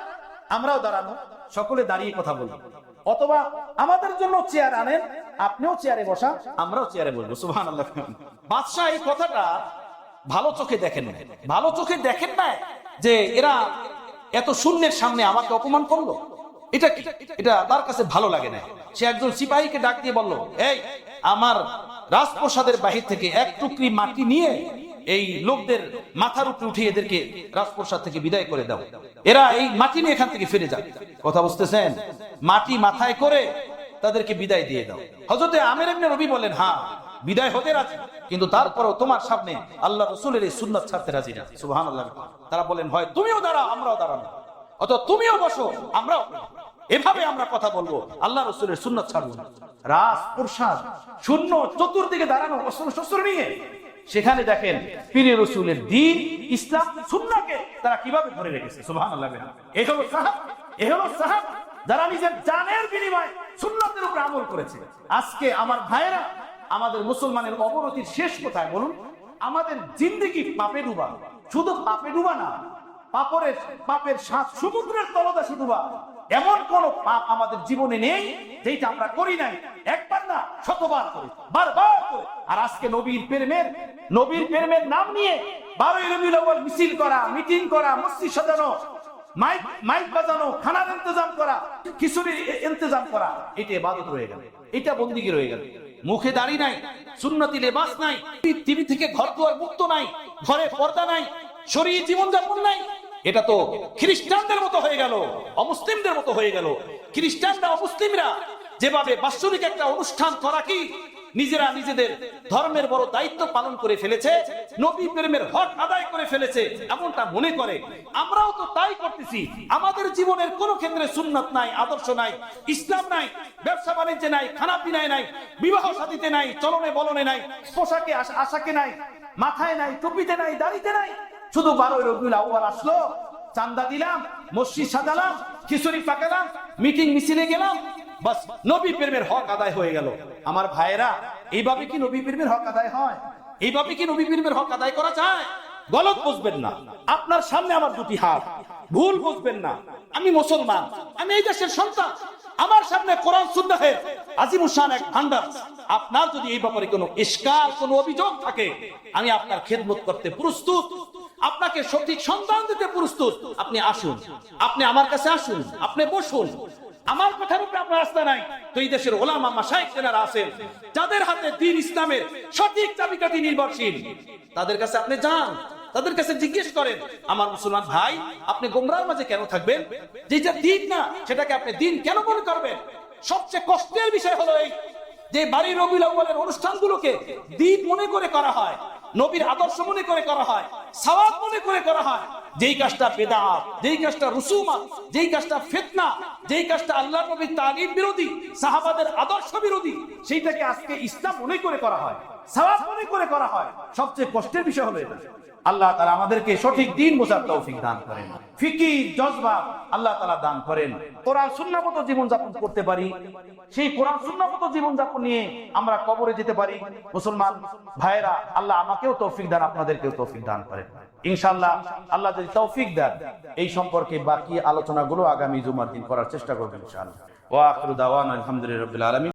আমরাও দাঁড়ানো, সকলে দাঁড়িয়ে কথা বলবো, অথবা আমাদের জন্য চেয়ার আনেন, আপনিও চেয়ারে বসা, আমরাও চেয়ারে বসবো। সুবহানাল্লাহ। বাদশা এই কথাটা ভালো চোখে দেখেন না, ভালো চোখে দেখেন না যে এরা এত শূন্যের সামনে আমাকে অপমান করলো, এটা তার কাছে ভালো লাগে না। সে একজন সিপাহীকে ডাক দিয়ে বলল, এই আমার রাজপ্রাসাদের বাহির থেকে 1 টুকরি মাটি নিয়ে এই লোকদের মাথার উপরে উঠিয়ে এদেরকে রাজপ্রাসাদ থেকে বিদায় করে দাও, এরা এই মাটি নিয়ে এখান থেকে ফিরে যায়। কথা বুঝতেছেন? মাটি মাথায় করে তাদেরকে বিদায় দিয়ে দাও। হযরতে আমির ইবনে রবি বলেন, হ্যাঁ বিদায় হতে রাজি, কিন্তু তারপরও তোমার সামনে আল্লাহ রাসূলের এই সুন্নাত ছাড়তে রাজি না। সুবহানাল্লাহ। তারা বলেন, হয় তুমিও দাঁড়াও, আমরাও দাঁড়ানো, অথবা তুমিও বসো, আমরাও, এভাবে আমরা কথা বলবো, আল্লাহ রাসূলের সুন্নাত ছাড়বো না। রাজপ্রাসাদ শূন্য, চতুর্দিকে দাঁড়ানো অস্ত্র শস্ত্র নিয়ে, সেখানে দেখেন পীর রাসূলের দ্বীন, ইসলাম, সুন্নাহকে তারা কিভাবে ধরে রেখেছে। সুবহানাল্লাহ। এই হলো সাহাব, যারা নিজের জানের বিনিময়ে সুন্নাতের উপর আমল করেছে। আজকে আমার ভাইয়েরা, আমাদের মুসলমানের অবনতির শেষ কোথায় বলুন? আমাদের জিন্দেগি পাপে ডুবা, শুধু পাপে ডুবা না, পাপের 7 সমুদ্রের তলদেশে ডুবা। এমন কোন পাপ আমাদের জীবনে নেই যেটা আমরা করি নাই, একবার না শতবার করি, বারবার করে। আর আজকে নবীর প্রেমের নাম নিয়ে 12ই রবিউল আউয়াল মিছিল করা, মিটিং করা, মসজিদ সাজানো, মাইক বাজানো, খানার ইন্তজাম করা, খিচুড়ির ইন্তজাম করা, এটা ইবাদত রয়ে গেল, এটা বন্দেগী রয়ে গেল। মুখে দাড়ি নাই, সুন্নতি লেবাস নাই, টিভি থেকে ঘর দুয়ার মুক্ত নাই, ঘরে পর্দা নাই, শরীয়ী জীবনযাপন নাই। এটা তো খ্রিস্টানদের মতো হয়ে গেল, অমুসলিমদের মতো হয়ে গেল। খ্রিস্টানরা অমুসলিমরা যেভাবে বাৎসরিক একটা অনুষ্ঠান করা কি নিজেরা নিজেদের ধর্মের বড় দায়িত্ব পালন করে ফেলেছে, নবী প্রেমের হক আদায় করে ফেলেছে, এমনটা মনে করে। আমরাও তো তাই করতেছি। আমাদের জীবনের কোন ক্ষেত্রে সুন্নাত নাই, আদর্শ নাই, ইসলাম নাই, ব্যবসা বাণিজ্যে নাই, খানা পিনায় নাই, বিবাহ শাদীতে নাই, চলনে বলনে নাই, পোশাকে আশাকে নাই, মাথায় নাই, টুপিতে নাই, দাড়িতে নাই। শুধু 12ই রবিউল আউয়াল আসলো, চান্দা দিলাম, মসজিদ সাজালাম, খিচুড়ি পাকালাম, মিটিং মিছিলে গেলাম, বাস নবী প্রেমের হক আদায় হয়ে গেল। আমার ভাইয়েরা, এইভাবে কি নবী প্রেমের হক আদায় হয়? এইভাবে কি নবী প্রেমের হক আদায় করা যায়? গলত বুঝবেন না। আপনার সামনে আমার 2টি হাত, ভুল বুঝবেন না। আমি মুসলমান, আমি এই দেশের সন্তান। আমার সামনে কোরআন সুন্নাহের আজিমুশান এক ভান্ডার। আপনার যদি এই ব্যাপারে কোনো ইশকাল, কোনো অভিযোগ থাকে, আমি আপনার খেদমত করতে প্রস্তুত, আপনাকে সঠিক সন্ধান দিতে প্রস্তুত। আপনি আসুন, আপনি আমার কাছে আসুন, আপনি বসুন। আমার কথার উপরে আপনার আস্থা নাই তো এই দেশের ওলামা মাশায়েখ যারা আছেন, যাদের হাতে দ্বীন ইসলামের সঠিক চাবিকাঠি নির্ভরশীল, তাদের কাছে আপনি যান, তাদের কাছে জিজ্ঞেস করেন, আমার মুসলমান ভাই, আপনি গোমরাহর মাঝে কেন থাকবেন? যেটা দ্বীন না সেটাকে আপনি দ্বীন কেন মনে করবেন? সবচেয়ে কষ্টের বিষয় হলো এই যে 12ই রবিউল আউয়ালের অনুষ্ঠানগুলোকে দ্বীন মনে করে করা হয়, নবীর আদর্শ মনে করে করা হয়, সওয়াব মনে করে করা হয়। যেই কাজটা বেদাত, যেই কাজটা রুসুমাত, যেই কাজটা ফিতনা, যেই কাজটা আল্লাহর নবীর তালিম বিরোধী, সাহাবাদের আদর্শ বিরোধী, সেইটাকে আজকে ইসলাম মনে করে করা হয়, সওয়াব মনে করে করা হয়। সবচেয়ে কষ্টের বিষয় হলো এটা। আল্লাহ তাআলা আমাদেরকে সঠিক দ্বীন বোঝার তৌফিক দান করেন, ফিকিহ জজবা আল্লাহ তাআলা দান করেন। কোরআন সুন্নাহ মতো জীবন যাপন করতে পারি, সেই কোরআন সুন্নাহ মতো জীবন যাপন নিয়ে আমরা কবরে যেতে পারি। মুসলমান ভাইরা, আল্লাহ আমাকেও তৌফিক দান, আপনাদেরকেও তৌফিক দান করেন ইনশাআল্লাহ। আল্লাহ যদি তৌফিক দেন, এই সম্পর্কে বাকি আলোচনাগুলো আগামী জুমার দিন করার চেষ্টা করবেন ইনশাআল্লাহ। ওয়া আখিরু দাওয়ানা আলহামদুলিল্লাহি রাব্বিল আলামিন।